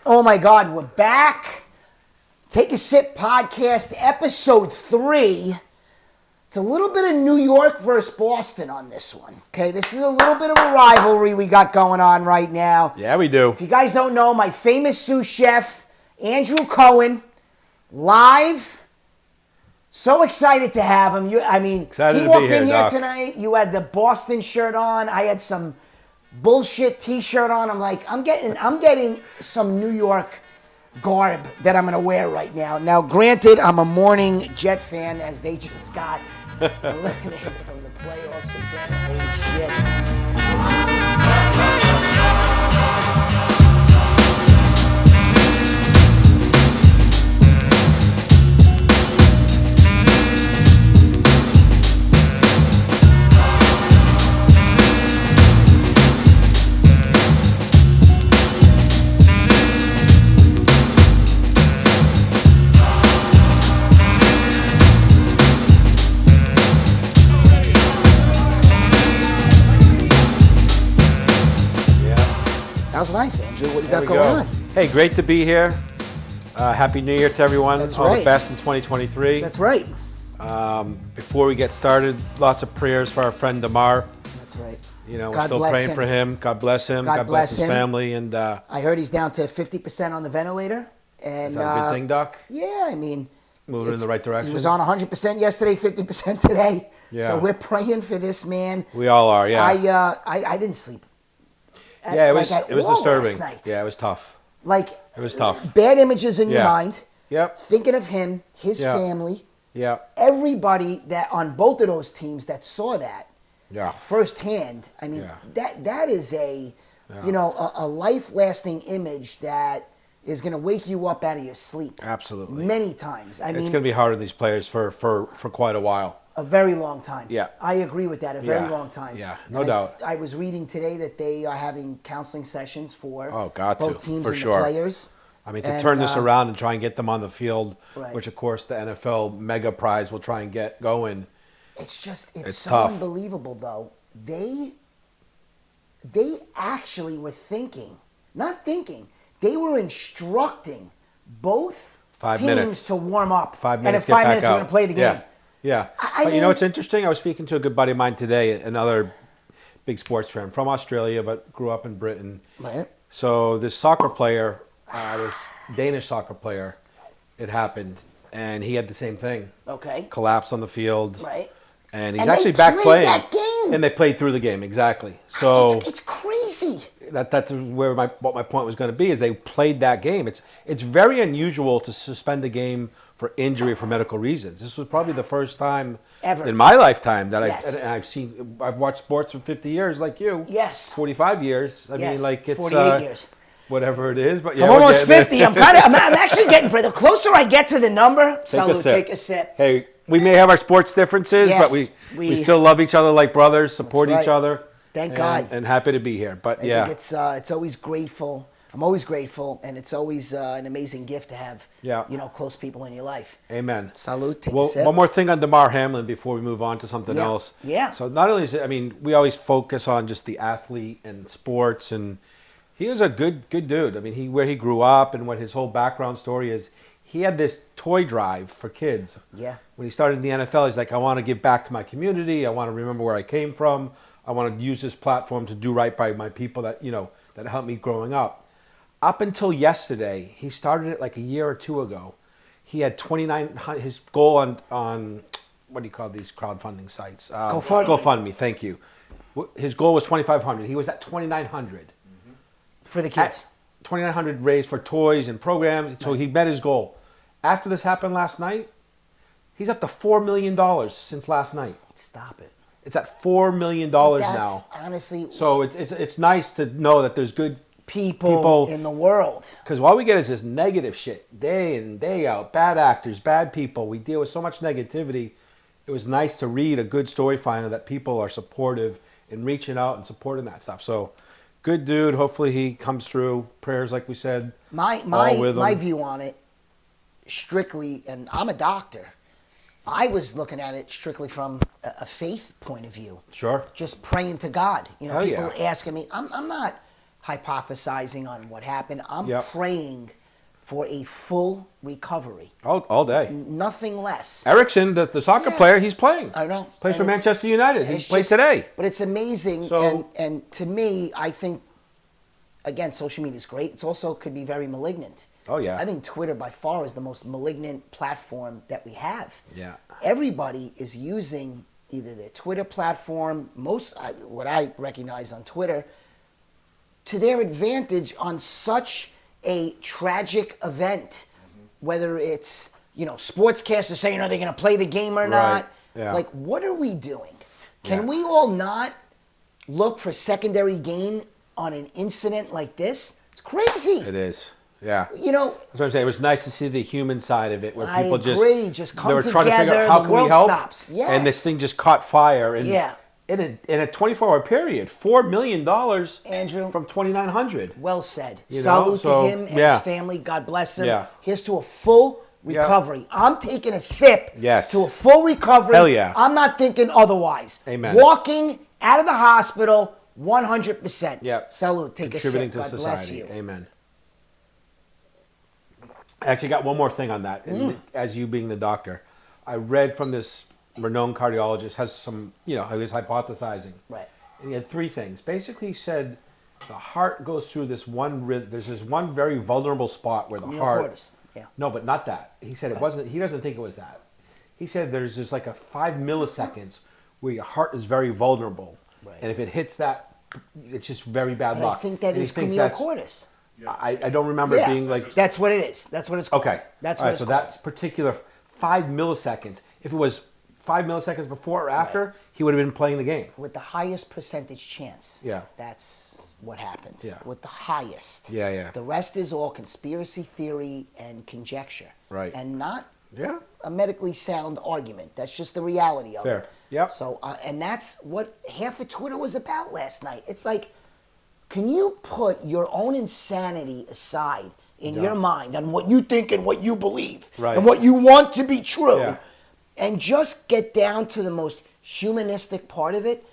Oh my God, we're back. Take a Sip podcast, episode 3. It's a little bit of New York versus Boston on this one. Okay, this is a little bit of a rivalry we got going on right now. Yeah, we do. If you guys don't know, my famous Sous chef, Andrew Cohen, live. So excited to have him. He walked in here tonight. You had the Boston shirt on. I had some bullshit T-shirt on. I'm like, I'm getting some New York garb that I'm gonna wear right now. Now, granted, I'm a morning Jet fan, as they just got eliminated from the playoffs again. Holy shit. How's life, Andrew? What do you got going on? Hey, great to be here. Happy New Year to everyone. That's All right. the best in 2023. That's right. Before we get started, lots of prayers for our friend Damar. That's right. You know, we're God still bless praying him. for him. God bless him. God bless his him. family. And I heard he's down to 50% on the ventilator. And, is that a good thing, Doc? Yeah, I mean, Moving in the right direction. He was on 100% yesterday, 50% today. Yeah. So we're praying for this man. We all are, yeah. I didn't sleep. Yeah, it was disturbing. Last night. Yeah, it was tough. Like, it was tough. Bad images in your mind. Yep. Thinking of him, his family. Yeah. Everybody that on both of those teams that saw that firsthand. I mean, that is a life-lasting image that is going to wake you up out of your sleep. Absolutely. Many times. It's going to be hard on these players for quite a while. A very long time. Yeah. I agree with that. A very long time. Yeah, no doubt. I was reading today that they are having counseling sessions for both teams and the players. I mean, to turn this around and try and get them on the field, right. which, of course, the NFL mega prize will try and get going. It's so tough. unbelievable, though. They actually were they were instructing both 5 teams minutes to warm up. 5 minutes, and in 5 get minutes back we're out. going to play the game. Yeah. I But mean, you know what's interesting? I was speaking to a good buddy of mine today, another big sports fan from Australia, but grew up in Britain. Right. So this soccer player, this Danish soccer player, it happened, and he had the same thing. Okay. Collapse on the field. Right. And he's actually back playing. That game. And they played through the game, exactly. So it's crazy. That's where what my point was going to be, is they played that game. It's very unusual to suspend a game for injury for medical reasons. This was probably the first time ever in my lifetime that I've watched sports for 50 years like you. Yes. 45 years. I mean, like, it's 48 years. Whatever it is, but I'm almost 50. I'm actually getting, the closer I get to the number, take a sip. Hey, we may have our sports differences, but we still love each other like brothers, support each other. Thank God. And happy to be here. But I think it's always grateful. I'm always grateful, and it's always an amazing gift to have close people in your life. Amen. Salute. Take a sip. One more thing on Damar Hamlin before we move on to something else. Yeah. So not only is it, we always focus on just the athlete and sports, and he was a good dude. I mean, where he grew up and what his whole background story is. He had this toy drive for kids. Yeah. When he started in the NFL, he's like, I want to give back to my community. I want to remember where I came from. I want to use this platform to do right by my people that helped me growing up. Up until yesterday, he started it like a year or two ago. He had 2,900. His goal on what do you call these crowdfunding sites? GoFundMe. Thank you. His goal was 2,500. He was at 2,900 for the kids. 2,900 raised for toys and programs. So he met his goal. After this happened last night, he's up to $4 million since last night. Stop it. It's at $4 million now. Honestly. So it's nice to know that there's good people in the world. Because all we get is this negative shit day in, day out. Bad actors, bad people. We deal with so much negativity. It was nice to read a good story finally that people are supportive in reaching out and supporting that stuff. So good dude. Hopefully he comes through. Prayers, like we said. My view on it, strictly, and I'm a doctor. I was looking at it strictly from a faith point of view. Sure. Just praying to God. People asking me, I'm not hypothesizing on what happened. I'm praying for a full recovery. All day. Nothing less. Eriksson, the soccer player, he's playing. I know. Plays for Manchester United. He played today. But it's amazing. So, and to me, I think, again, social media is great. It also could be very malignant. Oh, yeah. I think Twitter by far is the most malignant platform that we have. Yeah. Everybody is using either their Twitter platform, what I recognize on Twitter, to their advantage on such a tragic event, whether it's, sportscasters saying, are they going to play the game or not? Yeah. Like, what are we doing? Can we all not look for secondary gain on an incident like this? It's crazy. It is. Yeah. That's what I'm saying. It was nice to see the human side of it, where people just come they were together, trying to figure out how the can we world help, stops. Yes. and this thing just caught fire. And yeah. In a 24-hour period, $4 million, Andrew, from 2,900. Well said. You Salute know? to him and his family. God bless him. Yeah. Here's to a full recovery. I'm taking a sip to a full recovery. Hell yeah. I'm not thinking otherwise. Amen. Walking out of the hospital, 100%. Yep. Salute. Take a sip. Contributing to God society. bless you. Amen. I actually got one more thing on that. As you being the doctor, I read from this renowned cardiologist, has some, he was hypothesizing. Right. And he had three things. Basically, he said the heart goes through this there's this one very vulnerable spot where the heart. Cortis. Yeah. No, but not that. He said it wasn't. He doesn't think it was that. He said there's just like a 5 milliseconds where your heart is very vulnerable, and if it hits that, it's just very bad luck. I think that is cordis. I don't remember it being like. That's what it is. That's what it's called. Okay. That's what it's so called. that particular 5 milliseconds. If it was 5 milliseconds before or after, he would have been playing the game. With the highest percentage chance. Yeah. That's what happened. Yeah. With the highest. Yeah. The rest is all conspiracy theory and conjecture. Right. And not Yeah. a medically sound argument. That's just the reality of Fair. it. Yep. So, and that's what half of Twitter was about last night. It's like, can you put your own insanity aside in your mind on what you think and what you believe and what you want to be true and just get down to the most humanistic part of it?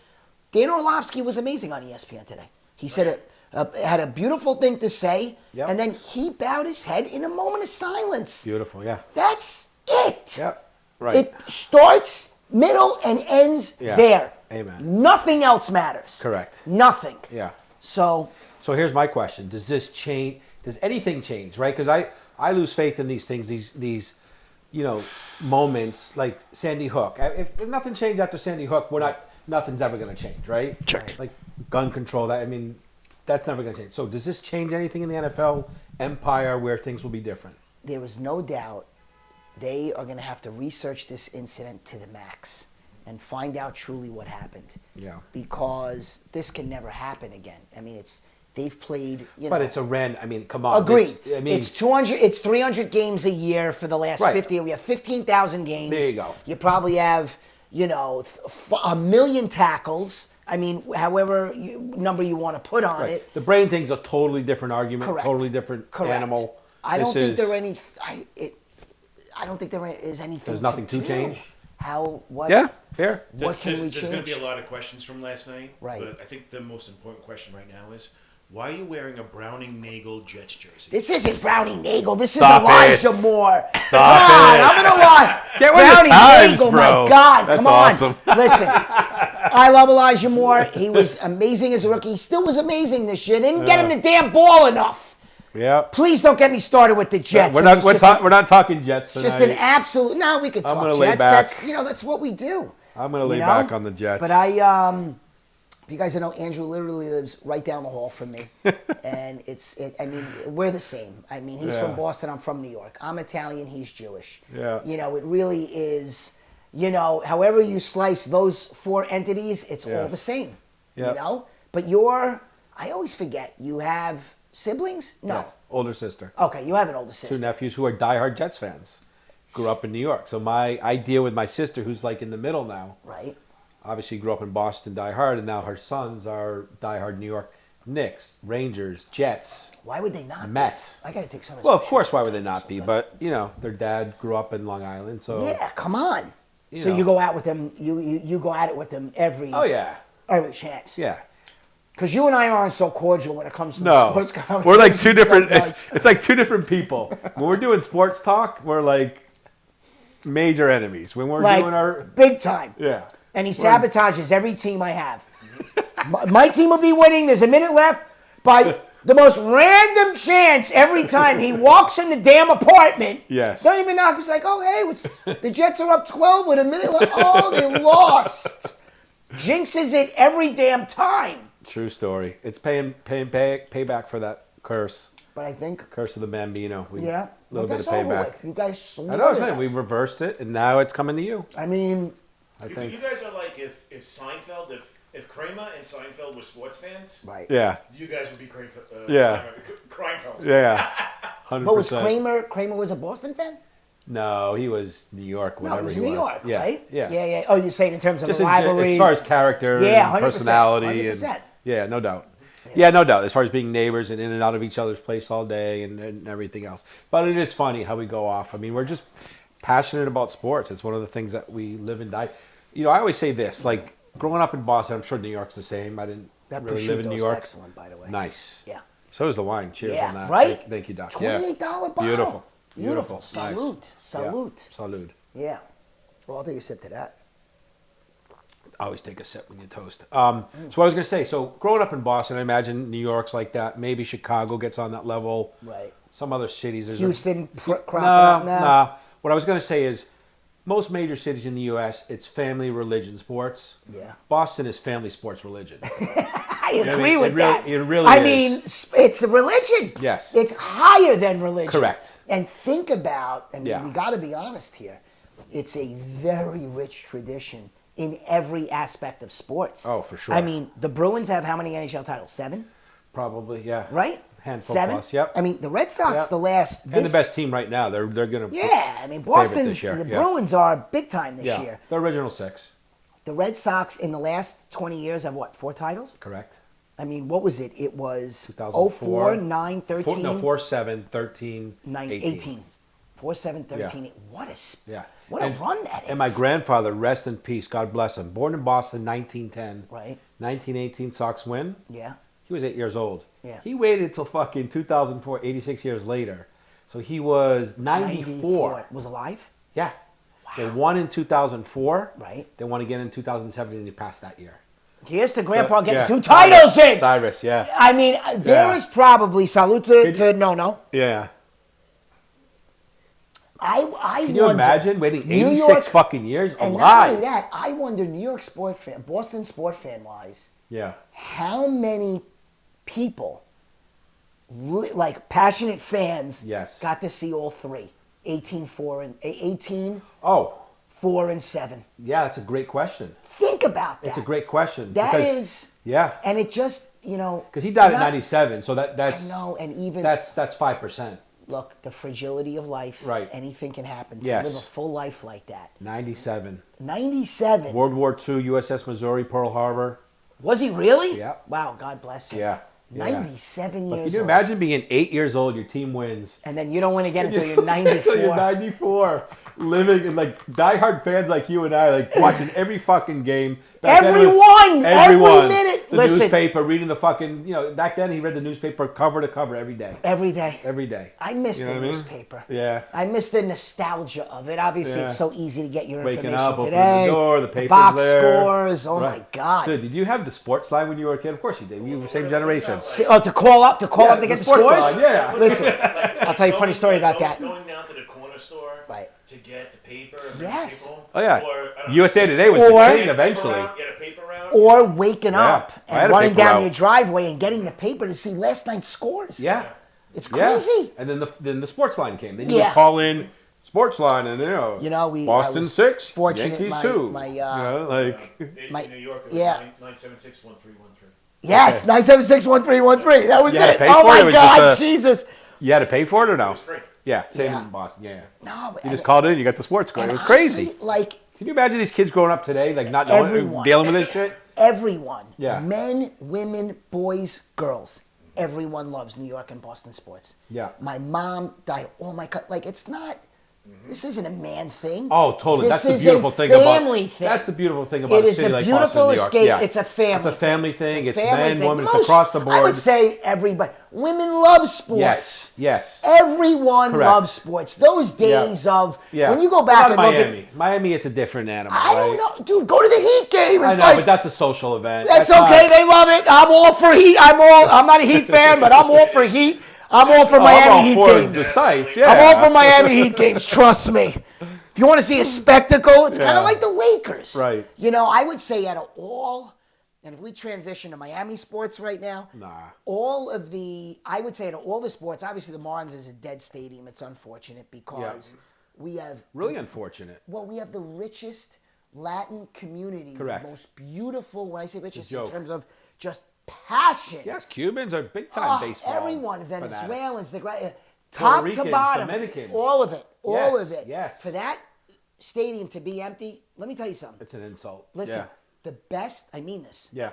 Dan Orlovsky was amazing on ESPN today. He said it had a beautiful thing to say, and then he bowed his head in a moment of silence. Beautiful, yeah. That's it. Yep. Right. It starts, middle, and ends there. Amen. Nothing else matters. Correct. Nothing. Yeah. So here's my question: does this change? Does anything change? Right? Because I lose faith in these things. These moments like Sandy Hook. If nothing changed after Sandy Hook, nothing's ever going to change, right? Check. Like gun control. That's never going to change. So does this change anything in the NFL empire where things will be different? there is no doubt they are going to have to research this incident to the max and find out truly what happened. Yeah. Because this can never happen again. I mean, they've played, But it's a I mean, come on. Agreed. It's 300 games a year for the last 50. We have 15,000 games. There you go. You probably have, a million tackles. I mean, however number you want to put on it. The brain thing's a totally different argument. Correct. Totally different animal. I don't think there is anything. There's nothing to change. What? Yeah, fair. What can we change? There's going to be a lot of questions from last night. Right. But I think the most important question right now is, why are you wearing a Browning-Nagel Jets jersey? This isn't Browning-Nagel. This is Stop Elijah it. Moore. Stop God, it. I'm going to lie. Get with the times, Browning-Nagel, bro. my God. That's come on. awesome. Listen, I love Elijah Moore. He was amazing as a rookie. He still was amazing this year. They didn't get him the damn ball enough. Yeah. Please don't get me started with the Jets. We're not talking Jets tonight. Just an absolute. No, we could talk I'm gonna Jets. lay back. That's what we do. I'm going to lay back on the Jets. But if you guys don't know, Andrew literally lives right down the hall from me, and I mean, we're the same. I mean, he's from Boston. I'm from New York. I'm Italian. He's Jewish. Yeah. It really is. However you slice those four entities, it's all the same. Yep. But I always forget. You have siblings? No. Yes. Older sister. Okay, you have an older sister. 2 nephews who are diehard Jets fans. Grew up in New York. So my idea with my sister, who's like in the middle now. Right. Obviously grew up in Boston, diehard, and now her sons are diehard New York. Knicks, Rangers, Jets. Why would they not? Mets. I got to take some. Well, of course, why would they not be? But their dad grew up in Long Island, so yeah, come on. So you go out with them. You go at it with them every. Oh yeah. Every chance. Yeah. Because you and I aren't so cordial when it comes to No, sports conversations. we're like two different. sometimes. It's like two different people. When we're doing sports talk, we're like major enemies. When we're Like, doing our big time. yeah, And he sabotages every team I have. My team will be winning. There's a minute left. By the most random chance, every time he walks in the damn apartment, Yes. don't even knock. He's like, oh, hey, the Jets are up 12 with a minute left. Oh, they lost. Jinxes it every damn time. true story. It's payback for that curse. But I think, Curse of the Bambino. yeah, A little bit of that's over payback. with. You guys slaughtered I know what I'm saying. us. We reversed it, and now it's coming to you. I mean, I think. You guys are like if Seinfeld, if Kramer and Seinfeld were sports fans, right. Yeah. you guys would be Yeah. Kreinfeld. Yeah. 100%. But was Kramer was a Boston fan? No, he was New York. No, Whatever it was he New was. York, Yeah. right? Yeah. Yeah. Oh, you're saying in terms of Just the rivalry? as far as character Yeah, and 100%, personality 100%. and yeah, no doubt. Yeah, no doubt. As far as being neighbors and in and out of each other's place all day and everything else. But it is funny how we go off. I mean, we're just passionate about sports. It's one of the things that we live and die. You know, I always say this, like growing up in Boston, I'm sure New York's the same. I didn't That really live in New prosciutto's York. excellent, by the way. Nice. Yeah. So is the wine. Cheers Yeah, on that. right? Thank you, Doc. $28 bottle. Beautiful. Beautiful. Nice. Salute. Salute. Yeah. Salute. Yeah. Well, I'll take a sip to that. I always take a sip when you toast. So what I was going to say, so growing up in Boston, I imagine New York's like that. Maybe Chicago gets on that level. Right. Some other cities. Houston cropping No, up now. no. What I was going to say is most major cities in the U.S., it's family, religion, sports. Yeah. Boston is family, sports, religion. I know, agree with it really- that. it really I is. mean, it's a religion. Yes. It's higher than religion. Correct. And think about, I mean, Yeah. we got to be honest here. It's a very rich tradition in every aspect of sports. Oh, for sure. I mean, the Bruins have how many NHL titles? 7? Probably, yeah. Right? Handful 7? plus, yep. I mean, the Red Sox, Yep. the last... And the best team right now. They're going to Yeah, I mean, favorite Boston's... this year, The yeah. Bruins are big time this yeah, year. the original 6. The Red Sox in the last 20 years have what, 4 titles? Correct. I mean, what was it? It was 04, 2004, 9, 13, 4, 7, 13, 9, 18. 4, 7, 13. Yeah. What Yeah. a run that is. And my grandfather, rest in peace, God bless him, born in Boston, 1910. Right. 1918 Sox win. Yeah. He was 8 years old. Yeah. He waited until fucking 2004, 86 years later. So he was 94. Was alive? Yeah. They won in 2004. Right. They won again in 2007, and he passed that year. Here's to Grandpa So, getting yeah. 2 titles in. Cyrus, yeah. I mean, there Yeah. is probably, salute to No. Yeah. I Can you wonder- imagine waiting New 86 York- fucking years And not alive? only that, I wonder, New York sport fan, Boston sport fan wise, Yeah. how many people, like passionate fans, Yes. got to see all 3? 18, 4, and 18, Oh, 4, and 7. yeah, that's a great question. Think about that. It's a great question. That because- is, Yeah. and it just, you know. Because he died not- at 97, so that's I know, and even that's 5%. look, the fragility of life. Right. Anything can happen. To Yes. live a full life like that. 97. 97. World War II, USS Missouri, Pearl Harbor. Was he really? Yeah. Wow, God bless him. Yeah. 97 Look, years can you old. imagine being 8 years old, your team wins? And then you don't win again until you're 94. Until you're 94. Living in like diehard fans like you and I, like watching every fucking game. Back then it was- Everyone! Every minute! The Listen. newspaper, reading the fucking, back then he read the newspaper cover to cover every day. Every day. Every day. I miss You the know what I mean? newspaper. Yeah. I miss the nostalgia of it. Obviously, Yeah. it's so easy to get your Waking information up, opening today. the door, the paper's box there. scores. Oh, Right. my God. Dude, did you have the sports line when you were a kid? Of course you did. We were the same generation. Oh, to call up Yeah, to the get the sports scores? line, yeah. Listen, I'll tell you a funny story about that. Going down to the corner store Right. to get the paper. And bring Yes. people, Oh, yeah. Or, I don't USA know, Today was Or- the get king a paper eventually. route, get a paper route. Or waking Yeah. up I had and a running paper down route. your driveway and getting the paper to see last night's scores. Yeah. It's Yeah. crazy. And then the sports line came. Then you Yeah. would call in sports line and we Boston I was 6, fortunate Yankees my, 2. My, like In My- New York, it was yeah. 976-1313. yes, Okay. 976-1313. That was You had to it. pay Oh for it, my or was God, just a- Jesus. you had to pay for it or no? It was free. Yeah, same Yeah. in Boston. Yeah. No, but You just called in, you got the sports score. It and was crazy. honestly, like Can you imagine these kids growing up today, like not knowing, Everyone. dealing with this shit? everyone, Yeah. men, women, boys, girls, everyone loves New York and Boston sports. Yeah. My mom died. Oh my God, like it's not This isn't a man thing. Oh, totally. This That's is the beautiful a thing family about. thing. That's the beautiful thing about It a is city a like beautiful Boston, New York. escape. Yeah. It's a family. It's a family thing. It's family men, thing. women. It's across the board. I would say everybody. Women love sports. Yes. Yes. Everyone Correct. loves sports. Those days of when you go What back and about look Miami? at. Miami, it's a different animal. I don't know, dude. Go to the Heat game. It's I know, like, but that's a social event. that's okay. They love it. I'm all for Heat. I'm not a Heat fan, but I'm all for Heat. I'm all for Miami Heat games. The sites, yeah. I'm all for Miami Heat games. Trust me. If you want to see a spectacle, it's kind of like the Lakers. Right. You know, I would say out of all, and if we transition to Miami sports right now, I would say out of all the sports, obviously the Marlins is a dead stadium. It's unfortunate because we have. Really unfortunate. Well, we have the richest Latin community. Correct. The most beautiful, when I say richest, in joke. terms of just passion. Yes, Cubans are big-time baseball Everyone, fanatics. Venezuelans, top Ricans, to bottom, Dominicans. all of it, all Yes, of it. yes. For that stadium to be empty, let me tell you something. It's an insult. Listen, the best, I mean this. Yeah.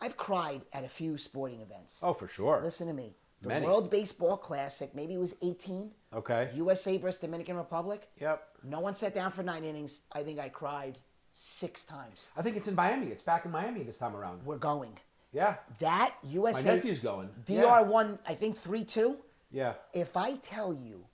I've cried at a few sporting events. Oh, for sure. Listen to me. The Many. World Baseball Classic, maybe it was 18. Okay. USA versus Dominican Republic. Yep. No one sat down for 9 innings. I think I cried 6 times. I think it's in Miami. It's back in Miami this time around. We're going. Yeah. That USA. My nephew's going. DR won, I think, 3-2. Yeah. If I tell you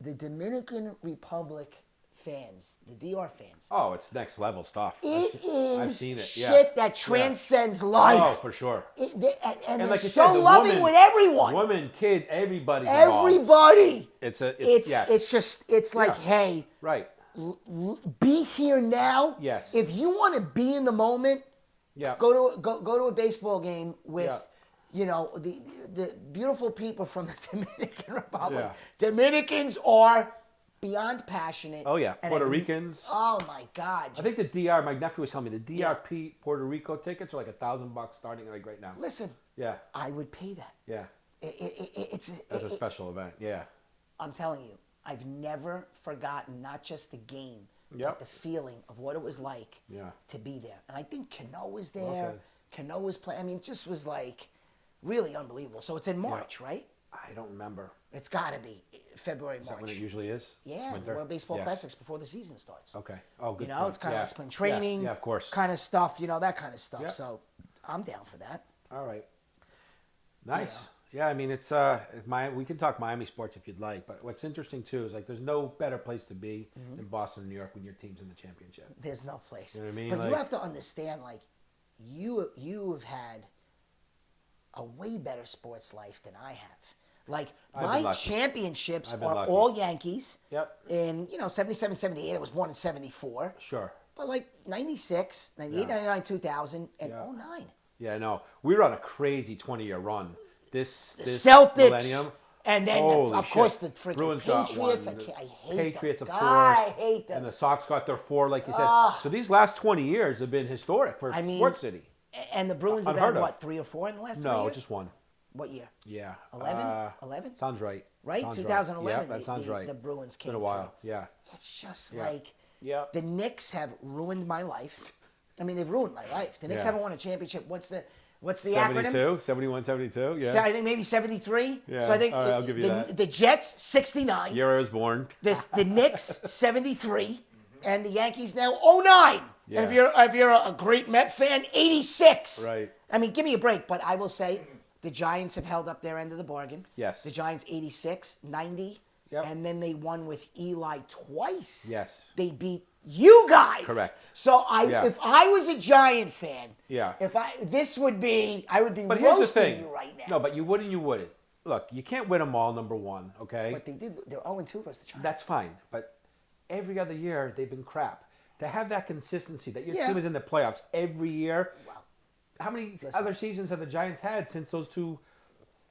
the Dominican Republic fans, the DR fans, Oh, it's next level stuff. I've seen it. shit that transcends life. Oh, for sure. And they're like you so said, the loving woman- with everyone. Women, kids, everybody's involved. Everybody. It's like, Yeah. hey, Right. be here now. Yes. If you want to be in the moment, Yeah. go to a baseball game with, Yeah. you know, the beautiful people from the Dominican Republic. Yeah. Dominicans are beyond passionate. Oh, yeah. And Puerto Ricans. Oh my God! I think the DR, my nephew was telling me, the DRP Puerto Rico tickets are like $1,000 starting like right now. Listen, Yeah. I would pay that. Yeah. It's That's a special event. Yeah. I'm telling you, I've never forgotten not just the game, Yep. but the feeling of what it was like Yeah. to be there. And I think Cano was Well there. said. Cano was playing. I mean, it just was like really unbelievable. So it's in March, right? I don't remember. It's got to be February, Is March. that when it usually is? Yeah, Winter? World Baseball Yeah. Classics before the season starts. Okay. Oh, good. You know, point. it's kind of Yeah. like spring training. Yeah, of course. Kind of stuff, you know, that kind of stuff. Yeah. So I'm down for that. All right. Nice. Yeah. Yeah, I mean, it's we can talk Miami sports if you'd like, but what's interesting too is like there's no better place to be than Boston and New York when your team's in the championship. There's no place. You know what I mean? But you Like- have to understand, like, you have had a way better sports life than I have. Like, I've been my lucky. championships I've been are lucky. all Yankees. Yep. In, 77, 78. I was born in 74. Sure. But, like, 96, 98, 99, 2000, and Yeah. 09. Yeah, no, we were on a crazy 20-year run. This Celtics. millennium. And then, Holy of course, shit. the freaking Bruins got Patriots. one. I hate Patriots, them. of God, course. I hate them. And the Sox got their 4, like you said. So these last 20 years have been historic for Sports City. And the Bruins have Unheard had, of. what, 3 or 4 in the last 20 No, years? just one. What year? Yeah. 11? 11? Sounds right. Right? Sounds 2011, Yeah, that sounds right. the Bruins came Been a while. through. Yeah. It's just Yeah. like Yeah. the Knicks have ruined my life. I mean, they've ruined my life. The Knicks Yeah. haven't won a championship. What's the acronym? 72, 71, 72. Yeah. I think maybe 73. Yeah. So I think All right, I'll give you that. the Jets 69. Year I was born. The Knicks 73, and the Yankees now 09. Yeah. And if you're a great Met fan, 86. Right. I mean, give me a break. But I will say, the Giants have held up their end of the bargain. Yes. The Giants 86, 90, Yep. and then they won with Eli twice. Yes. They beat you guys. Correct. So Yeah. if I was a Giant fan, Yeah. I would be But here's the roasting thing. you right now. No, but you wouldn't. Look, you can't win them all, number one, okay? But they did. They're 0-2 versus the Giants. That's fine. But every other year, they've been crap. To have that consistency, that your Yeah. team is in the playoffs every year. Wow. How many Listen. other seasons have the Giants had since those 2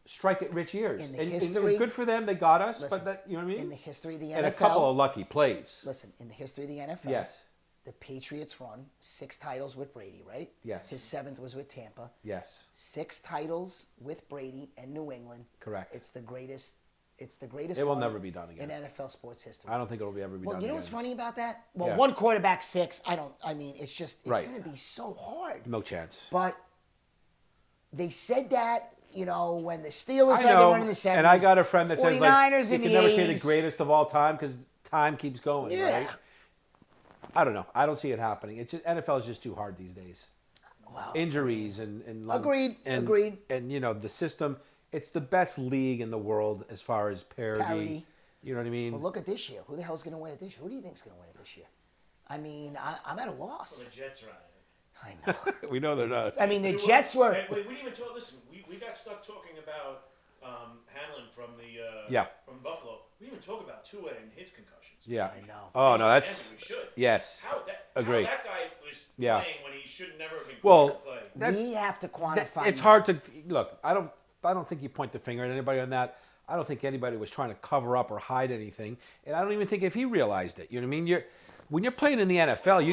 strike-it-rich years? In the And history- good for them, they got us, Listen, but that, you know what I mean? in the history of the and a NFL, couple of lucky plays. Listen, in the history of the NFL, Yes. the Patriots won 6 titles with Brady, right? Yes. His 7th was with Tampa. Yes. 6 titles with Brady and New England. Correct. It's the greatest. It's the greatest. It will one never be done again. in NFL sports history. I don't think it'll ever be Well, done you know again. what's funny about that? Well, Yeah. one quarterback 6. I mean, it's Right. going to be so hard. No chance. But they said that, when the Steelers I started know, running the 70s. and I got a friend that says like 49ers you in can the never say the 80s. greatest of all time because time keeps going, Yeah. right? I don't know. I don't see it happening. It's just, NFL is just too hard these days. Wow. Injuries and Agreed. And the system. It's the best league in the world as far as parity. You know what I mean? Well, look at this year. Who the hell's going to win it this year? Who do you think's going to win it this year? I mean, I'm at a loss. Well, the Jets are on it. I know. We know they're not. I mean, the Jets were. We didn't even talk. Listen, we got stuck talking about Hamlin from from Buffalo. We didn't even talk about Tua and his concussions. Yeah. I know. Oh no, that's. We should. Yes. Agree. How that guy was playing when he should never have been Well, to play. We have to quantify. It's hard to look. I don't think you point the finger at anybody on that. I don't think anybody was trying to cover up or hide anything, and I don't even think if he realized it. You know what I mean? When you're playing in the NFL,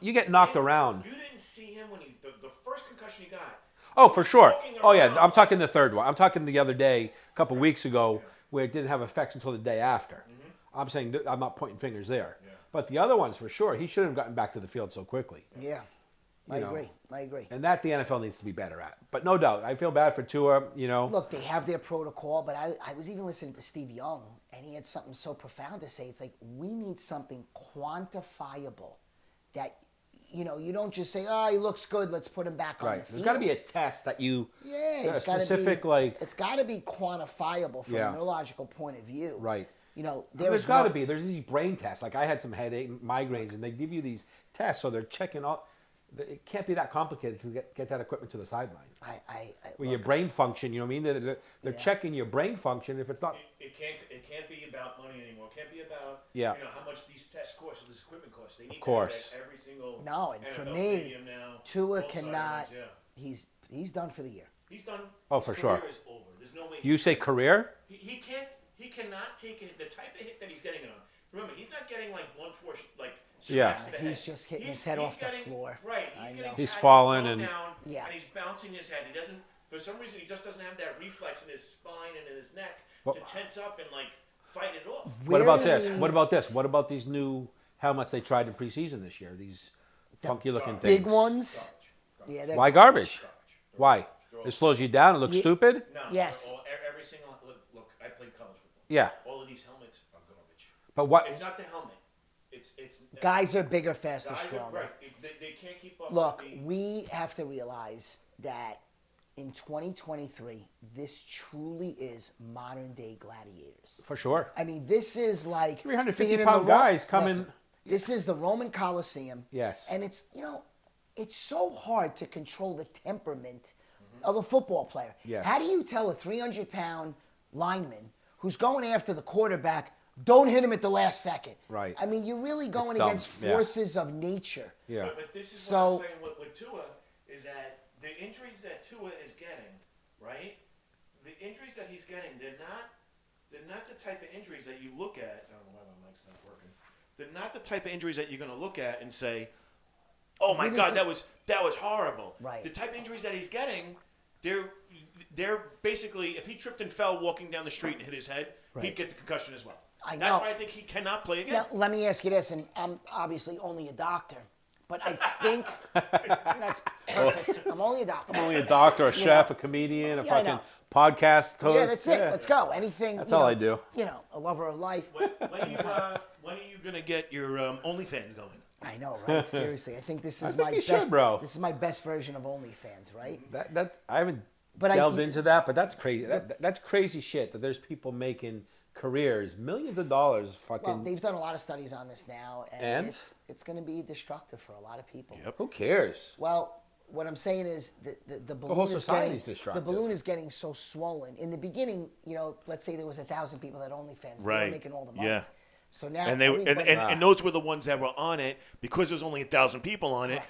you get knocked around. You didn't see him when the first concussion he got. Oh, for sure. Oh, yeah. I'm talking the third one. I'm talking the other day, a couple weeks ago, where it didn't have effects until the day after. Mm-hmm. I'm saying I'm not pointing fingers there. Yeah. But the other ones, for sure, he shouldn't have gotten back to the field so quickly. Yeah. I agree. And that the NFL needs to be better at. But no doubt, I feel bad for Tua, Look, they have their protocol, but I was even listening to Steve Young, and he had something so profound to say. It's like, we need something quantifiable that, you don't just say, oh, he looks good, let's put him back on the field. There's got to be a test that you... Yeah, it's got to be... It's got to be quantifiable from a neurological point of view. Right. There's got to be. There's these brain tests. Like, I had some headache, migraines, and they give you these tests, so they're checking all... It can't be that complicated to get that equipment to the sideline. Your brain function, you know what I mean? They're checking your brain function. If it's not, it can't be about money anymore. It can't be about how much these tests cost or this equipment costs. They need to have that every single and NFL for me, stadium now, Tua cannot. He's done for the year. He's done. Oh, for sure. His career is over. There's no way. You say career? He can't. He cannot take the type of hit that he's getting on. Remember, he's not getting like 1-4 Yeah, he's just hitting his head off the floor. Right, he's falling and down. And he's bouncing his head. He doesn't, for some reason, he just doesn't have that reflex in his spine and in his neck to tense up and fight it off. What about this? What about this? What about these new helmets they tried in preseason this year? These funky looking things. Big ones. Yeah. Why garbage? Why? It slows you down. It looks stupid. No. Yes. Every single look. I played college football. Yeah. All of these helmets are garbage. But what? It's not the helmet. It's guys are bigger, faster, stronger. Right. They can't keep up. Look, we have to realize that in 2023, this truly is modern day gladiators. For sure. I mean, this is like 350-pound guys coming. Listen, this is the Roman Colosseum. Yes. And it's it's so hard to control the temperament of a football player. Yes. How do you tell a 300-pound lineman who's going after the quarterback, don't hit him at the last second? Right. I mean, you're really going against forces of nature. Yeah. But this is what I'm saying with Tua is that the injuries that Tua is getting, right? The injuries that he's getting, they're not the type of injuries that you look at. I don't know why my mic's not working. They're not the type of injuries that you're going to look at and say, "Oh my God, that was horrible." Right. The type of injuries that he's getting, they're basically, if he tripped and fell walking down the street and hit his head, he'd get the concussion as well. That's why I think he cannot play again. Now, let me ask you this, and I'm obviously only a doctor, but I think that's perfect. I'm only a doctor. I'm only a doctor, a chef, a comedian, a fucking podcast host. Yeah, that's it. Let's go. Anything. That's all I do. A lover of life. When are you going to get your OnlyFans going? I know, right? Seriously, I think this is my best. This is my best version of OnlyFans, right? That I haven't delved into that, but that's crazy. That's crazy shit. That there's people making careers, millions of dollars. Fucking. Well, they've done a lot of studies on this now, and it's going to be destructive for a lot of people. Yep. Who cares? Well, what I'm saying is the balloon whole society's destructive. The balloon is getting so swollen. In the beginning, let's say there was 1,000 people that OnLyFans, they were making all the money. Yeah. So now, and those were the ones that were on it because there was only 1,000 people on it.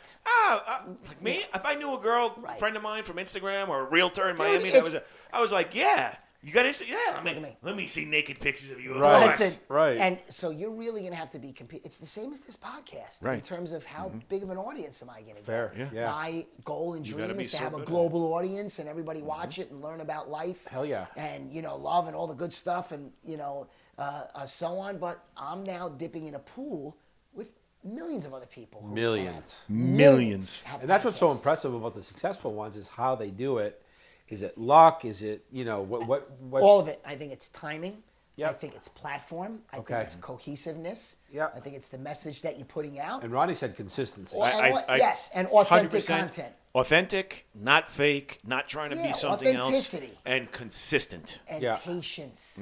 Like me, if I knew a girl friend of mine from Instagram or a realtor in Miami, I was like, yeah, you got Instagram? Yeah, let me see naked pictures of you. Right, listen, right. And so you're really going to have to be It's the same as this podcast in terms of how big of an audience am I going to get. Fair, yeah. My goal and dream is to have a global audience and everybody watch it and learn about life. Hell yeah. And love and all the good stuff and so on. But I'm now dipping in a pool with millions of other people. Millions. And that's what's so impressive about the successful ones is how they do it. Is it luck? Is it, all of it. I think it's timing. I think it's, it's going to be destructive for a lot of people. what? All of it. I think it's timing. Yep. I think it's platform. I think it's cohesiveness. Yep. I think it's the message that you're putting out. And Ronnie said consistency. Yes, and authentic 100% content. Authentic, not fake, not trying to be something else. Authenticity. And consistent. And patience.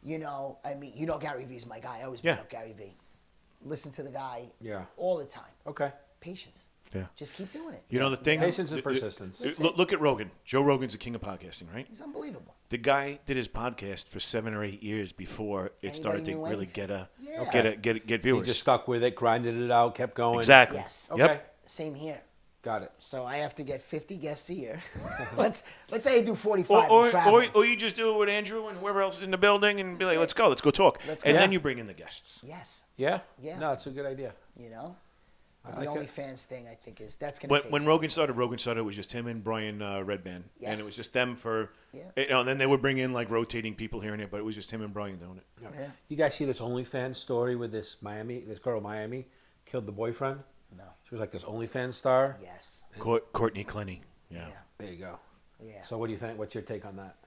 You know, I mean, you know Gary Vee's my guy. I always bring up Gary Vee. Listen to the guy all the time. Okay. Patience. Yeah. Just keep doing it. You know the thing? Patience and persistence. Look at Rogan. Joe Rogan's the king of podcasting, right? He's unbelievable. The guy did his podcast for 7 or 8 years before it started to really get anything? viewers. He just stuck with it, grinded it out, kept going. Exactly. Yes. Okay. Yep. Same here. Got it. So I have to get 50 guests a year. let's say I do 45 and travel. Or you just do it with Andrew and whoever else is in the building and be like, let's go talk. go. Then you bring in the guests. Yes. Yeah? Yeah. No, it's a good idea. You know? But I the like it. OnlyFans thing, I think, that's going to When Rogan started, it was just him and Brian Redband. Yes. And it was just them for, and then they would bring in like rotating people here and there, but it was just him and Brian doing it. Yeah. You guys see this OnlyFans story with this girl in Miami killed the boyfriend? No. She was like this OnlyFans star. Yes. Courtney Clenny. Yeah. There you go. Yeah. So what do you think? What's your take on that?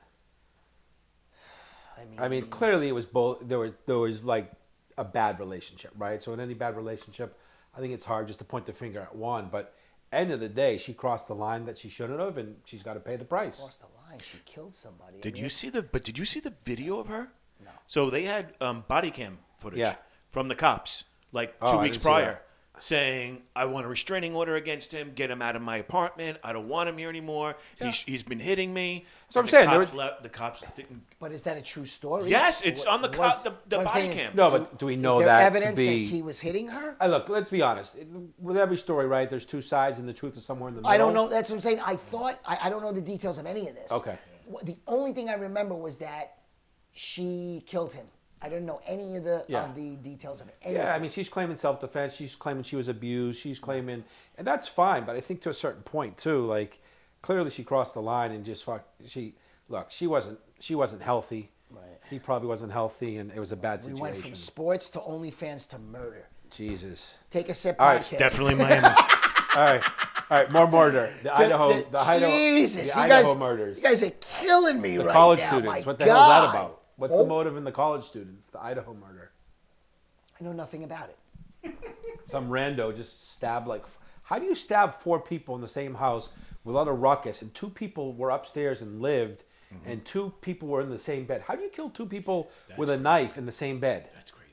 I mean, clearly it was both. There was like a bad relationship, right? So in any bad relationship, I think it's hard just to point the finger at one. But end of the day, she crossed the line that she shouldn't have, and she's got to pay the price. Crossed the line. She killed somebody. Did you see the video of her? No. So they had body cam footage from the cops like Oh, 2 I weeks didn't see prior that. saying, I want a restraining order against him, get him out of my apartment, I don't want him here anymore, he's been hitting me. That's what I'm saying. The cops didn't. But is that a true story? Yes, it's on the what body I'm saying is, cam. No, but do we know is there that evidence to that be? he was hitting her? Look, let's be honest. With every story, right? There's two sides, and the truth is somewhere in the middle. I don't know. That's what I'm saying. I don't know the details of any of this. Okay. The only thing I remember was that she killed him. I don't know any of the details of it. Yeah, I mean, she's claiming self-defense. She's claiming she was abused. She's claiming, and that's fine. But I think to a certain point too, like clearly she crossed the line and just she wasn't healthy. Right. He probably wasn't healthy, and it was a bad We situation. went from sports to OnlyFans to murder. Jesus. Take a sip. All right, podcast. Definitely Miami. All right, more murder. The Idaho Jesus, Idaho murders. You guys are killing me right College now. students. My What the hell is that God. about? What's the motive in the college students? The Idaho murder. I know nothing about it. Some rando just stabbed how do you stab 4 people in the same house without a ruckus, and 2 people were upstairs and lived, and 2 people were in the same bed? How do you kill 2 people with a knife in the same bed? That's crazy.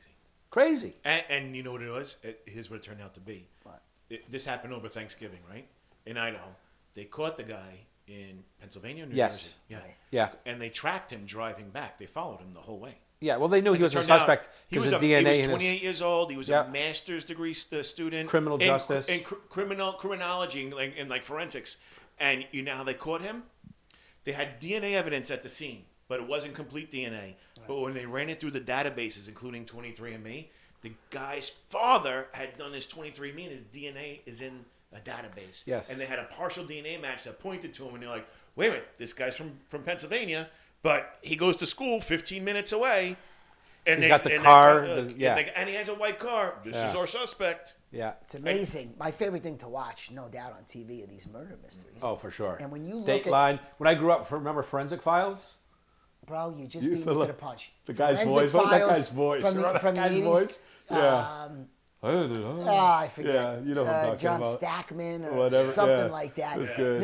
Crazy. And you know what it was? Here's what it turned out to be. What? This happened over Thanksgiving, right? In Idaho. They caught the guy in Pennsylvania or New Yes. Jersey? Yeah. Yeah. And they tracked him driving back. They followed him the whole way. Yeah, well, they knew he As was it a turned out, suspect he because was of DNA He was in his... 28 years old. He was Yep. a master's degree student. Criminal justice. In criminology and forensics. And you know how they caught him? They had DNA evidence at the scene, but it wasn't complete DNA. Right. But when they ran it through the databases, including 23andMe, the guy's father had done his 23andMe, and his DNA is in a database. Yes. And they had a partial DNA match that pointed to him, and they're like, wait a minute, this guy's from Pennsylvania, but he goes to school 15 minutes away. And He's got the car. And he has a white car. This is our suspect. Yeah. It's amazing. My favorite thing to watch, no doubt, on TV are these murder mysteries. Oh, for sure. And when you look Dateline. When I grew up, remember Forensic Files? Bro, you just You beat used me to to look- the punch. The guy's Forensic voice. What was that Files guy's voice? From the, Remember from that the guy's 80s. voice? Yeah. I forget. Yeah, you know what I'm talking John about. Stackman or Whatever, something yeah. like that. It was good.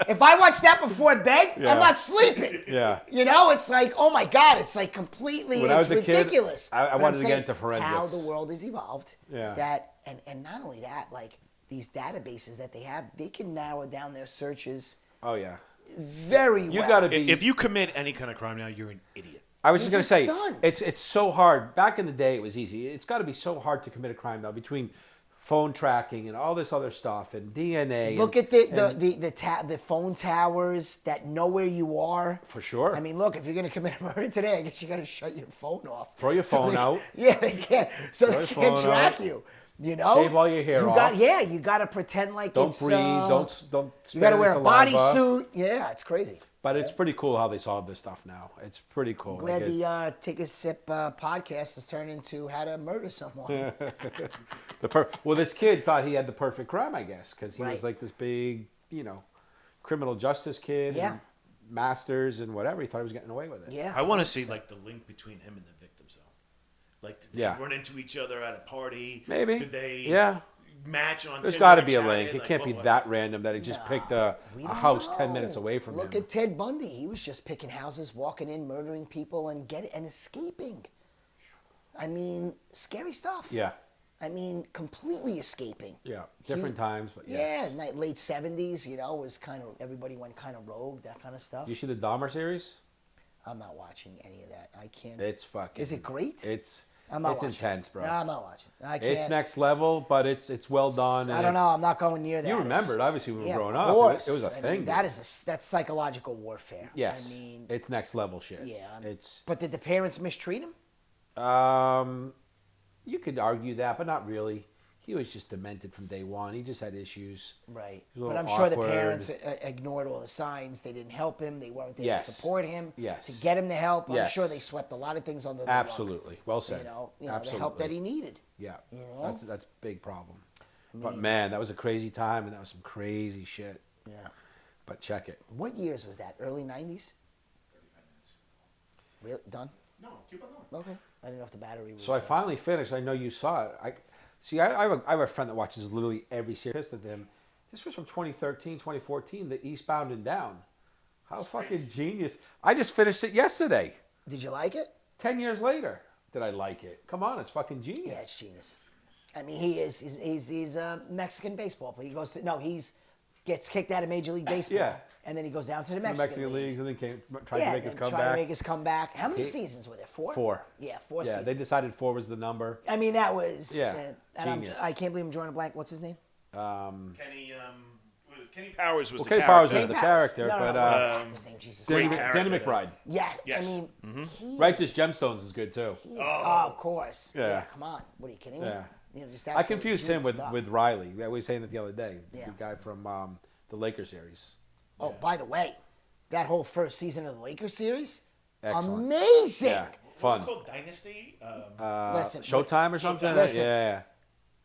If I watch that before bed, Yeah. I'm not sleeping. Yeah. You know, it's like, oh my God, it's like completely, When I it's was a kid, ridiculous. I But I'm wanted to get saying into forensics. How the world has evolved. Yeah. That and not only that, like these databases that they have, they can narrow down their searches Oh, yeah. very well. You got to be... If you commit any kind of crime now, you're an idiot. I was just going to say, done. it's so hard. Back in the day, it was easy. It's got to be so hard to commit a crime now between phone tracking and all this other stuff and DNA. Look at the phone towers that know where you are. For sure. I mean, look, if you're going to commit a murder today, I guess you got to shut your phone off. Throw your phone out. Yeah, they can't. So Throw they your can't phone track out. you. You know, Shave all your hair off. You got to pretend like Don't it's. breathe. Don't. You got to spare wear a saliva. bodysuit. Yeah, it's crazy. But it's pretty cool how they solve this stuff now. It's pretty cool. Glad Like, the Take a Sip podcast has turned into how to murder someone. well, this kid thought he had the perfect crime, I guess, because he Right. was like this big, criminal justice kid. Yeah. And Masters and whatever. He thought he was getting away with it. Yeah. I want to see like the link between him and the victims, though. Like, did they Yeah. run into each other at a party? Maybe. Did they Yeah. match on There's Tinder got to and be a chatted? link. It Like, can't what be was that it? random that he just picked We a don't house 10 know. minutes away from Look him. at Ted Bundy. He was just picking houses, walking in, murdering people, and escaping. I mean, scary stuff. Yeah. I mean, completely escaping. Yeah. Different times, but yes. Yeah, late 70s, was kind of, everybody went kind of rogue, that kind of stuff. You see the Dahmer series? I'm not watching any of that. I can't. It's fucking. Is it great? It's I'm not it's watching. intense, bro. No, I'm not watching. I can't. It's next level, but it's well done. I and don't know. it's- I'm not going near that. You remembered, obviously, when we were growing of up. course. It was a I thing. mean, that's psychological warfare. Yes. I mean, it's next level shit. yeah. It's But did the parents mistreat him? you could argue that, but not really. He was just demented from day one. He just had issues. Right. He was a But I'm little sure the awkward. parents ignored all the signs. They didn't help him. They weren't there Yes. to support him. Yes. To get him the help. I'm Yes. sure they swept a lot of things under the Absolutely. Well rug. said. You know, the Absolutely. help that he needed. Yeah. You know? That's a big problem. But man, that was a crazy time, and that was some crazy shit. Yeah. But check it. What years was that? Early 90s? 35 minutes. Really? Done? No, keep on going. Okay. I didn't know if the battery was... So I finally finished. I know you saw it. I have a friend that watches literally every series. Pissed at him. This was from 2013, 2014, the Eastbound and Down. How fucking genius. I just finished it yesterday. Did you like it? 10 years later. Did I like it? Come on, it's fucking genius. Yeah, it's genius. I mean, he's a Mexican baseball player. Gets kicked out of Major League Baseball. Yeah. And then he goes down to the The Mexican League. leagues, and then tried to make his Trying to comeback. make his comeback. How many seasons were there? 4? 4. Yeah, 4 Yeah, seasons. they decided 4 was the number. I mean, that was... Yeah, and genius. I can't believe I'm drawing a blank. What's his name? Kenny Powers was the Kenny character. Powers was Kenny the Powers. character, No, but what's the actor's name? Jesus Great Christ. character. Danny McBride. Yeah, Yes. I mean, Righteous Gemstones is good too. of course. Yeah. Yeah, come on. What are you kidding me? Yeah. Just I absolutely confused him genius stuff. with Riley. I was saying that the other day. Yeah. The guy from the Lakers series. Oh, by the way, that whole first season of the Lakers series, Excellent. amazing. Yeah, What's fun. it called? Dynasty? Listen, Showtime or something? Listen. Yeah.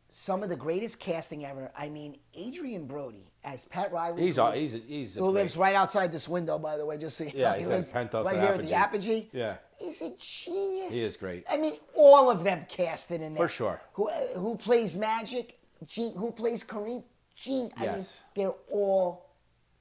some of the greatest casting ever. I mean, Adrian Brody as Pat Riley. He's who a lives great- right outside this window, by the way, just so you know. Yeah, He he's got a lives penthouse right at here at the Apogee. Apogee. Yeah. He's a genius. He is great. I mean, all of them casted in there. For sure. Who plays Magic? Who plays Kareem? I mean, Yes. they're all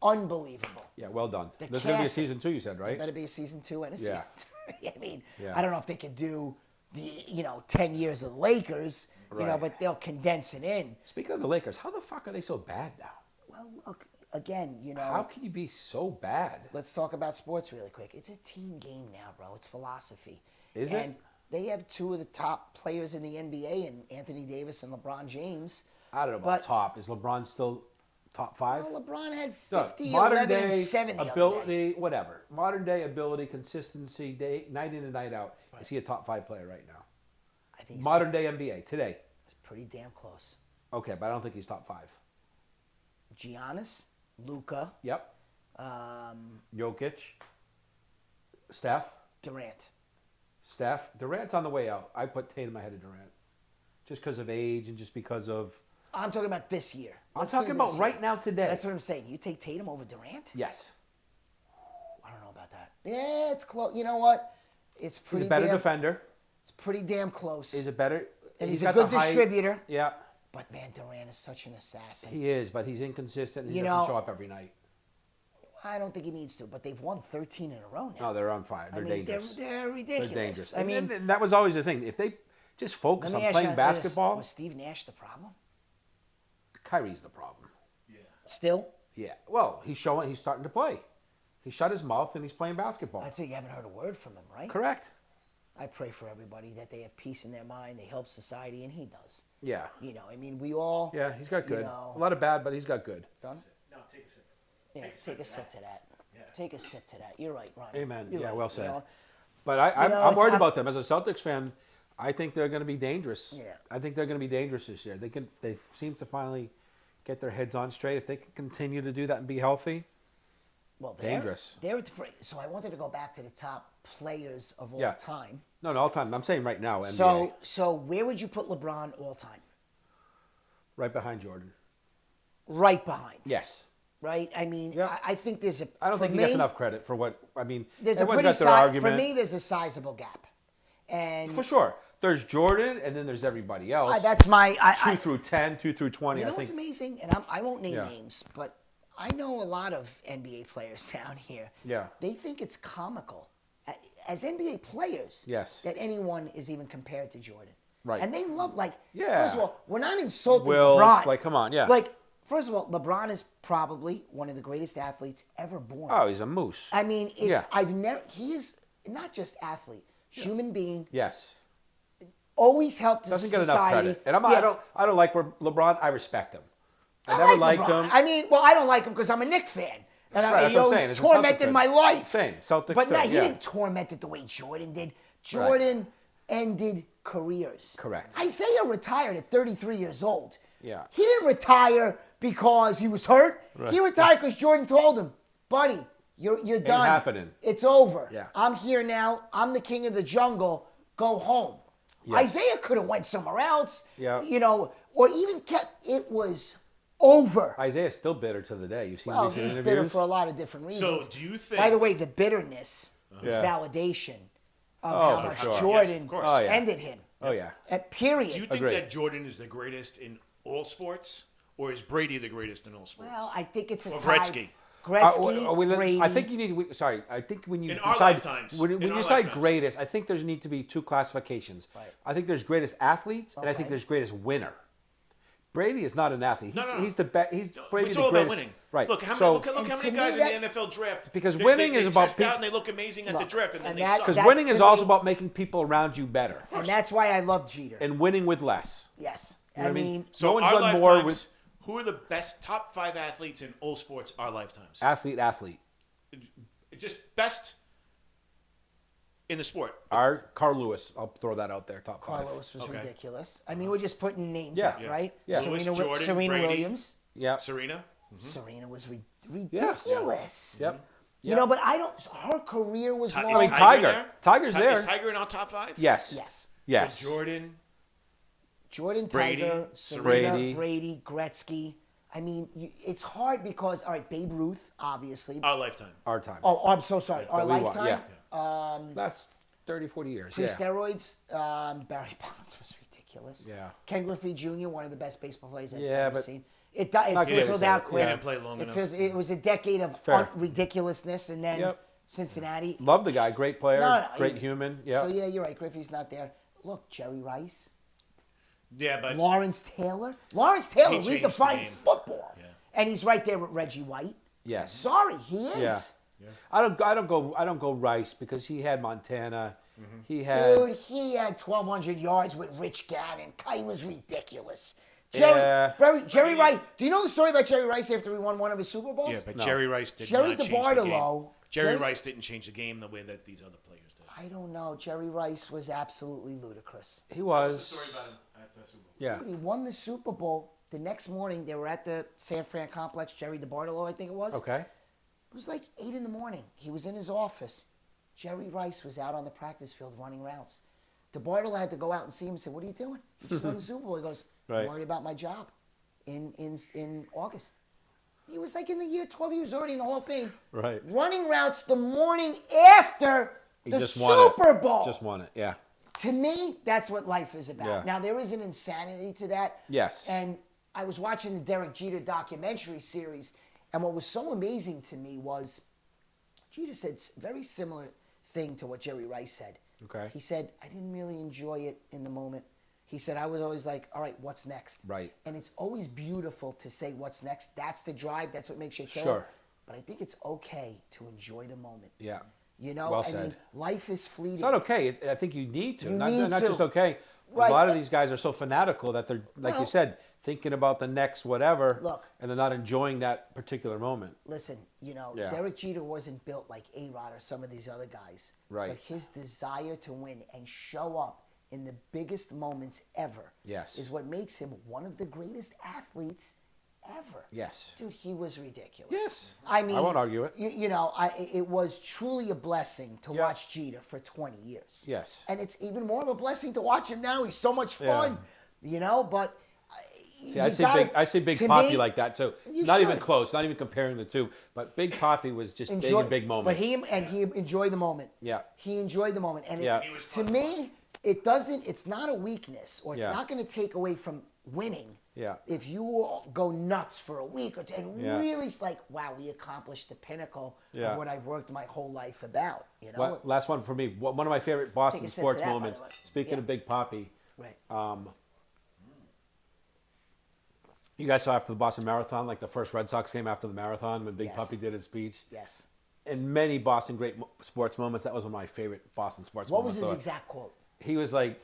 unbelievable. Yeah, well done. The There's going to be a casting. season 2, you said, There right? better be a season 2 and a Yeah. season 3. I mean, Yeah. I don't know if they could do the 10 years of the Lakers, Right. but they'll condense it in. Speaking of the Lakers, how the fuck are they so bad now? Well, look, again, How can you be so bad? let's talk about sports really quick. It's a team game now, bro. It's philosophy. Is it? And they have 2 of the top players in the NBA, and Anthony Davis and LeBron James. I don't know about But- top. Is LeBron still top 5? Well, LeBron had Look, 50, modern 11, and day 7 the other day. ability, whatever. Modern day ability, consistency, night in and night out. Is he a top 5 player right now? I think he's Modern day NBA today. pretty damn close. Okay, but I don't think he's top 5. Giannis, Luca, Yep. Jokic, Steph, Durant. Durant's on the way out. I put Tatum ahead of Durant, just because of age and just because of. I'm talking about this year. I'm Let's do talking about this right year. now today. That's what I'm saying. You take Tatum over Durant? Yes, I don't know about that. Yeah, it's close. You know what? It's he's pretty a better damn, defender. It's pretty damn close. He's a better. and he's a got good the height. distributor. Yeah, But man, Durant is such an assassin. he is, but he's inconsistent. And he You doesn't know- show up every night. I don't think he needs to, but they've won 13 in a row now. No, they're on fire. I They're mean, dangerous. They're ridiculous. They're dangerous. I mean, and that was always the thing. If they just focus let on me ask playing you this. basketball, Was Steve Nash the problem? Kyrie's the problem. Still? Yeah. Well, he's starting to play. He shut his mouth and he's playing basketball. I'd say you haven't heard a word from him, right? Correct. I pray for everybody that they have peace in their mind, they help society, and he does. Yeah. I mean, we all... Yeah, he's got good. know- A lot of bad, but he's got good. Done? No, take a sip. Yeah, take a sip to that. Yeah. Take a sip to that. You're right, Ronnie. Amen. You're Yeah, right, well said. know. But I'm it's- worried I'm- about them. As a Celtics fan, I think they're going to be dangerous. Yeah. I think they're going to be dangerous this year. They seem to finally get their heads on straight. If they can continue to do that and be healthy, Well, dangerous. So I wanted to go back to the top players of all Yeah. time. no, all time. I'm saying right now, NBA, So where would you put LeBron all time? right behind Jordan. Right behind. Yes. right? I mean, Yeah. I think there's a. I don't think he gets enough credit for what, I mean, There's a everyone's pretty got their argument. For me, there's a sizable gap. And For sure. There's Jordan, and then there's everybody else. that's my 2 through 10, 2 through 20. You know I think what's amazing, and I won't name names, but I know a lot of NBA players down here. Yeah. They think it's comical, as NBA players, Yes. that anyone is even compared to Jordan. Right. And they love, like, Yeah. first of all, we're not insulting Will, LeBron. like, come on, yeah. Like, first of all, LeBron is probably one of the greatest athletes ever born. Oh, he's a moose. I mean, he is not just athlete, human being. Yes. Always helped Doesn't society. get enough credit. And I don't like LeBron. I respect him. I never liked LeBron. him. I mean, well, I don't like him because I'm a Knicks fan. And Right, he that's what I'm always saying. It's a tormented Celtics my fan. life. Same. Celtics But too, he yeah. didn't torment it the way Jordan did. Jordan ended careers. Correct. Isaiah retired at 33 years old. Yeah. He didn't retire because he was hurt. Right. He retired because Jordan told him, buddy, you're done. happening. It's over. Yeah. I'm here now. I'm the king of the jungle. Go home. Yes. Isaiah could have went somewhere else. Yeah. You know, or even kept it was over. Isaiah's still bitter to the day. You've seen Well, recent he's interviews. bitter for a lot of different reasons. So, do you think? By the way, the bitterness is Yeah. validation of Oh, how for much sure. Jordan Yes, of course. Oh, yeah. ended him. Oh, yeah. Period. Do you think Agreed. that Jordan is the greatest in all sports, or is Brady the greatest in all sports? Well, I think it's a Or tie. Gretzky. Gretzky, I think you need to. Sorry, I think when you In our decide lifetimes. when In you our decide lifetimes. greatest, I think there's need to be two classifications. Right. I think there's greatest athletes, and I think Okay. there's greatest winner. Brady is not an athlete. He's, No. he's the best. He's Brady's It's the all greatest. about winning. Right. Look how so, many, look how And many to me guys that- in the NFL draft. Because they, winning they is about test out peop- and they look amazing at the Look, draft, and then and they that- suck. because that's winning to is also me- about making people around you better, and that's why I love Jeter. and winning with less. Yes. You know I what mean, So no one's our done more lifetimes, with who are the best top 5 athletes in all sports? Our lifetimes, athlete. just best in the sport. Our Carl Lewis. I'll throw that out there. Top 5. Carlos was Okay. ridiculous. I mean, we're just putting names Yeah. out, right? Yeah. Lewis, Serena, Jordan, Serena Brady. Williams. Yeah. Serena. Serena was ridiculous. Yep. You know, but I don't. Her career was Ti- long. is I mean, Tiger Tiger. there? Tiger's there. Is Tiger in our top 5? Yes. Yes. Yes. So Jordan. Jordan, Brady, Tiger, Serena, Brady. Brady, Gretzky. I mean, it's hard because, all right, Babe Ruth, obviously. Our lifetime. Our time. Oh, I'm so sorry. Our That we want, lifetime. Last 30, 40 years. Pre-steroids, Barry Bonds was ridiculous. Yeah. Ken Griffey Jr., one of the best baseball players I've Yeah, ever but seen. It fizzled good. out He quick. didn't play long enough. It was a decade of Fair. ridiculousness, and then Yep. Cincinnati. Love the guy. Great player. No, he great was- human. Yeah. So, yeah, you're right. Griffey's not there. Look, Jerry Rice. Yeah, but Lawrence Taylor. Lawrence Taylor changed the redefined game. football. Yeah. And he's right there with Reggie White. Yes. Sorry, he is. Yeah. I don't go Rice because he had Montana. He had Dude, he had 1,200 yards with Rich Gannon. He was ridiculous. Jerry mean, Rice. Do you know the story about Jerry Rice after he won one of his Super Bowls? yeah, but No. Jerry Rice did Jerry not change the game. DiBartolo- Jerry Jerry- Rice didn't change the game the way that these other players did. I don't know. Jerry Rice was absolutely ludicrous. he was Story about him at the Super Bowl. yeah. Dude, he won the Super Bowl. The next morning, they were at the San Fran complex. Jerry DiBartolo, I think it was. Okay. It was like 8 in the morning. He was in his office. Jerry Rice was out on the practice field running routes. DeBartolo had to go out and see him and say, "What are you doing? You just won the Super Bowl." He goes, Right. "I'm worried about my job in August." He was like in the year 12. He was already in the Hall of Fame. Right. Running routes the morning after He the just won Super it. Bowl. Just won it. Yeah. To me, that's what life is about. Yeah. Now, there is an insanity to that. Yes. And I was watching the Derek Jeter documentary series, and what was so amazing to me was Jeter said a very similar thing to what Jerry Rice said. Okay. He said, I didn't really enjoy it in the moment. He said, I was always like, all right, what's next? Right. And it's always beautiful to say what's next. That's the drive. That's what makes you kill. Sure. But I think it's okay to enjoy the moment. Yeah. You know, Well I mean, said. life is fleeting. It's not okay. I think you need to. You not need not to. just okay. Right. A lot of these guys are so fanatical that they're, like you Well- said, thinking about the next whatever. Look. And they're not enjoying that particular moment. Listen, you know, Yeah. Derek Jeter wasn't built like A-Rod or some of these other guys. Right. But his desire to win and show up in the biggest moments ever Yes. is what makes him one of the greatest athletes ever. Yes. Dude, he was ridiculous. Yes. I mean, I won't argue it. You know, it was truly a blessing to Yeah. watch Jeter for 20 years. Yes. And it's even more of a blessing to watch him now. He's so much Yeah. fun, you know, but See, I see Big Papi like that too. Not even should. close, not even comparing the two. But Big Papi was just big in big moments. But he enjoyed the moment. Yeah. He enjoyed the moment. And Yeah. to me, it's not a weakness, or it's Yeah. not going to take away from winning. Yeah. If you go nuts for a week or two, and Yeah. really it's like, wow, we accomplished the pinnacle Yeah. of what I've worked my whole life about. You know. Last one for me. One of my favorite Boston Take a sip sports to that, by moments. the way. Speaking Yeah. of Big Papi, Right. you guys saw after the Boston Marathon, like the first Red Sox game after the marathon when Big Yes. Papi did his speech. Yes. In many Boston great sports moments, that was one of my favorite Boston sports What was moments. his exact quote? He was like,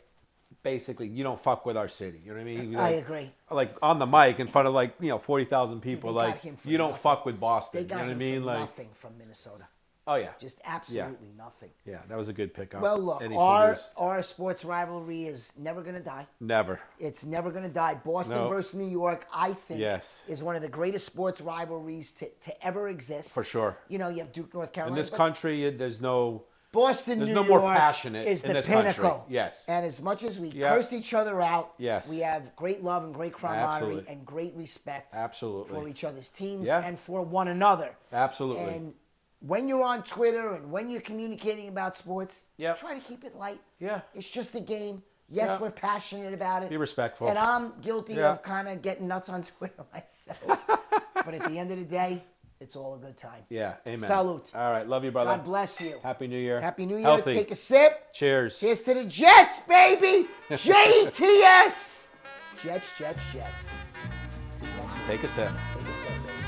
basically, you don't fuck with our city. You know what I mean? He was I like, agree. Like on the mic in front of 40,000 people, Dude, they got like him for you don't nothing. fuck with Boston. They got You know what I him mean? for Like, nothing from Minnesota. oh yeah, Just absolutely nothing. yeah, that was a good pickup. Well, look, Any our figures? sports rivalry is never going to die. Never. It's never going to die. Boston No. versus New York, I think, Yes. is one of the greatest sports rivalries to ever exist. For sure. You know, you have Duke, North In Carolina. this but country, there's no. Boston, there's New no York more passionate is in the this country. pinnacle. Yes. And as much as we Yeah. curse each other out, Yes. we have great love and great camaraderie Absolutely. and great respect Absolutely. for each other's teams Yeah. and for one another. Absolutely. And when you're on Twitter and when you're communicating about sports, Yep. try to keep it light. Yeah. It's just a game. Yes, Yeah. we're passionate about it. Be respectful. And I'm guilty Yeah. of kind of getting nuts on Twitter myself. But at the end of the day, it's all a good time. Yeah. Amen. Salute. All right. Love you, brother. God bless you. Happy New Year. Happy New Year. Healthy. Take a sip. Cheers. Cheers to the Jets, baby. JETS. Jets, Jets, Jets. See you next week. Take a sip. Take a sip, baby.